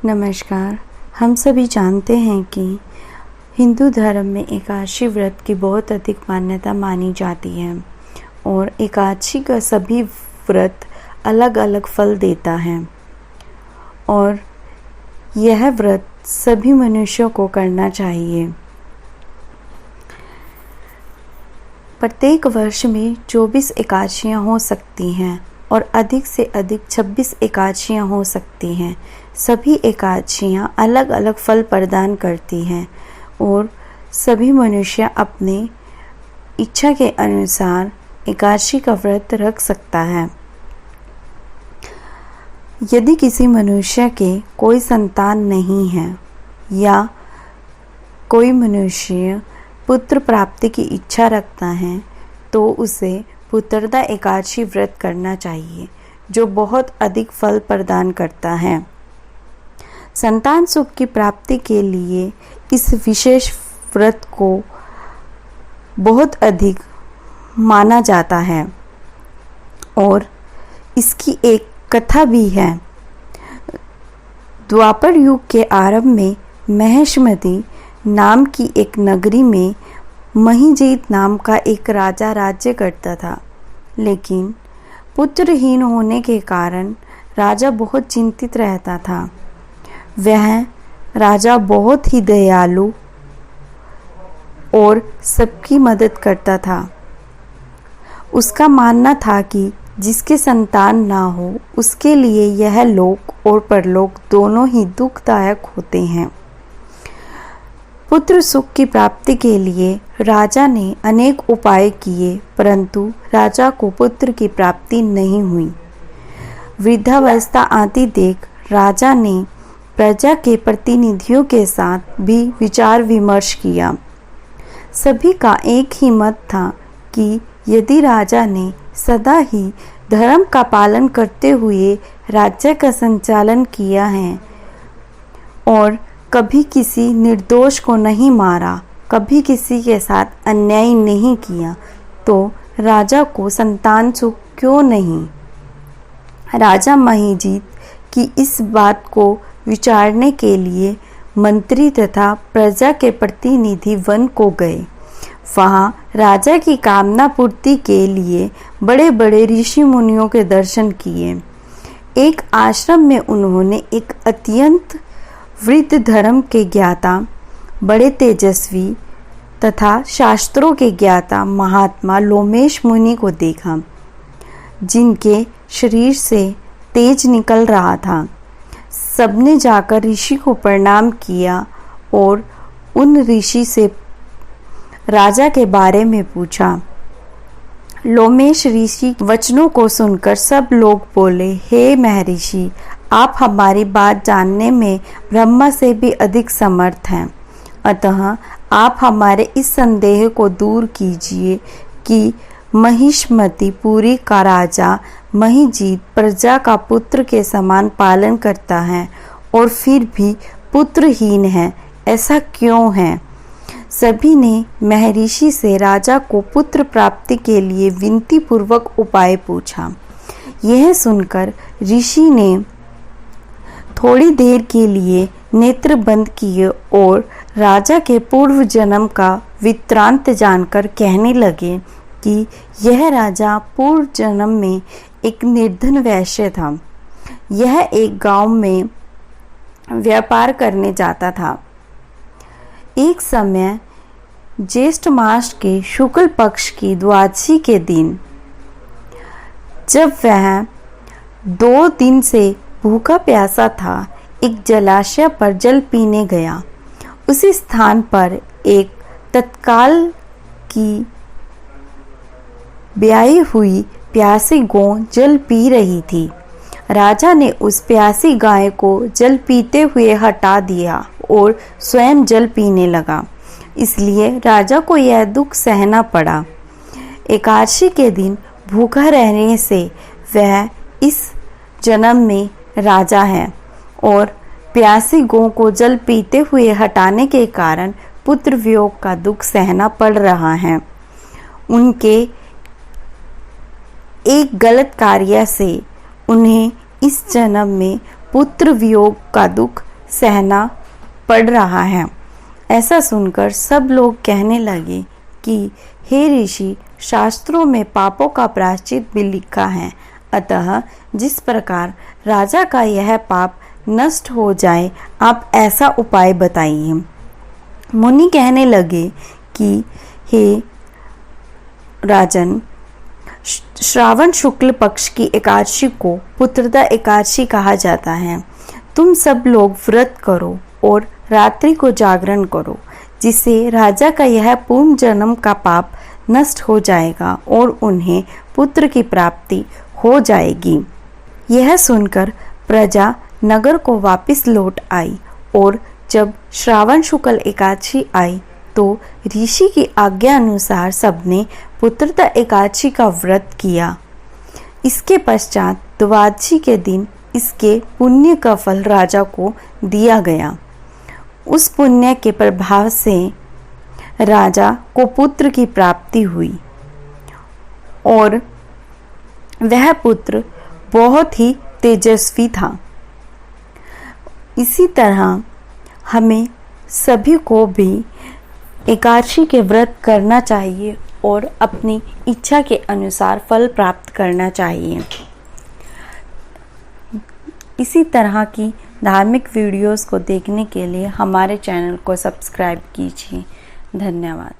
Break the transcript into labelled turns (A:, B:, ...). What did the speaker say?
A: नमस्कार। हम सभी जानते हैं कि हिंदू धर्म में एकादशी व्रत की बहुत अधिक मान्यता मानी जाती है और एकादशी का सभी व्रत अलग अलग फल देता है और यह व्रत सभी मनुष्यों को करना चाहिए। प्रत्येक वर्ष में 24 एकादशियाँ हो सकती हैं और अधिक से अधिक 26 एकादशियाँ हो सकती हैं। सभी एकादशियाँ अलग अलग फल प्रदान करती हैं और सभी मनुष्य अपने इच्छा के अनुसार एकादशी का व्रत रख सकता है। यदि किसी मनुष्य के कोई संतान नहीं है या कोई मनुष्य पुत्र प्राप्ति की इच्छा रखता है तो उसे पुत्रदा एकादशी व्रत करना चाहिए, जो बहुत अधिक फल प्रदान करता है। संतान सुख की प्राप्ति के लिए इस विशेष व्रत को बहुत अधिक माना जाता है और इसकी एक कथा भी है। द्वापर युग के आरंभ में महिष्मति नाम की एक नगरी में महिजीत नाम का एक राजा राज्य करता था, लेकिन पुत्रहीन होने के कारण राजा बहुत चिंतित रहता था। वह राजा बहुत ही दयालु और सबकी मदद करता था। उसका मानना था कि जिसके संतान ना हो उसके लिए यह लोक और परलोक दोनों ही दुखदायक होते हैं। पुत्र सुख की प्राप्ति के लिए राजा ने अनेक उपाय किए, परंतु राजा को पुत्र की प्राप्ति नहीं हुई। वृद्धावस्था आती देख राजा ने प्रजा के प्रतिनिधियों के साथ भी विचार विमर्श किया। सभी का एक ही मत था कि यदि राजा ने सदा ही धर्म का पालन करते हुए राज्य का संचालन किया है और कभी किसी निर्दोष को नहीं मारा, कभी किसी के साथ अन्याय नहीं किया, तो राजा को संतान सुख क्यों नहीं। राजा महिजीत की इस बात को विचारने के लिए मंत्री तथा प्रजा के प्रतिनिधि वन को गए। वहाँ राजा की कामना पूर्ति के लिए बड़े बड़े ऋषि मुनियों के दर्शन किए। एक आश्रम में उन्होंने एक अत्यंत वृद्ध धर्म के ज्ञाता, बड़े तेजस्वी तथा शास्त्रों के ज्ञाता महात्मा लोमेश मुनि को देखा, जिनके शरीर से तेज निकल रहा था। सबने जाकर ऋषि को प्रणाम किया और उन ऋषि से राजा के बारे में पूछा। लोमेश ऋषि वचनों को सुनकर सब लोग बोले, हे महर्षि, आप हमारी बात जानने में ब्रह्मा से भी अधिक समर्थ हैं, अतः आप हमारे इस संदेह को दूर कीजिए कि महिष्मति पुरी का राजा महिजीत प्रजा का पुत्र के समान पालन करता है और फिर भी पुत्रहीन है, ऐसा क्यों है। सभी ने महर्षि से राजा को पुत्र प्राप्ति के लिए विनती पूर्वक उपाय पूछा। यह सुनकर ऋषि ने थोड़ी देर के लिए नेत्र बंद किए और राजा के पूर्व जन्म का वृत्तांत जानकर कहने लगे कि यह राजा पूर्व जन्म में एक निर्धन वैश्य था। यह एक गांव में व्यापार करने जाता था। एक समय ज्येष्ठ मास के शुक्ल पक्ष की द्वादशी के दिन, जब वह 2 दिन से भूखा प्यासा था, एक जलाशय पर जल पीने गया। उसी स्थान पर एक तत्काल की ब्याई हुई प्यासी गौ जल पी रही थी। राजा ने उस प्यासी गाय को जल पीते हुए हटा दिया और स्वयं जल पीने लगा। इसलिए राजा को यह दुख सहना पड़ा। एकादशी के दिन भूखा रहने से वह इस जन्म में राजा है और प्यासी गौ को जल पीते हुए हटाने के कारण पुत्र वियोग का दुख सहना पड़ रहा है। उनके एक गलत कार्य से उन्हें इस जन्म में पुत्र वियोग का दुख सहना पड़ रहा है। ऐसा सुनकर सब लोग कहने लगे कि हे ऋषि, शास्त्रों में पापों का प्रायश्चित भी लिखा है, अतः जिस प्रकार राजा का यह पाप नष्ट हो जाए, आप ऐसा उपाय बताइए। मुनि कहने लगे कि हे राजन, श्रावण शुक्ल पक्ष की एकादशी को पुत्रदा एकादशी कहा जाता है। तुम सब लोग व्रत करो और रात्रि को जागरण करो, जिससे राजा का यह पूर्व जन्म का पाप नष्ट हो जाएगा और उन्हें पुत्र की प्राप्ति हो जाएगी। यह सुनकर प्रजा नगर को वापस लौट आई और जब श्रावण शुक्ल एकादशी आई तो ऋषि की आज्ञा अनुसार सबने पुत्रदा एकादशी का व्रत किया। इसके पश्चात द्वादशी के दिन इसके पुण्य का फल राजा को दिया गया। उस पुण्य के प्रभाव से राजा को पुत्र की प्राप्ति हुई और वह पुत्र बहुत ही तेजस्वी था। इसी तरह हमें सभी को भी एकादशी के व्रत करना चाहिए और अपनी इच्छा के अनुसार फल प्राप्त करना चाहिए। इसी तरह की धार्मिक वीडियोस को देखने के लिए हमारे चैनल को सब्सक्राइब कीजिए। धन्यवाद।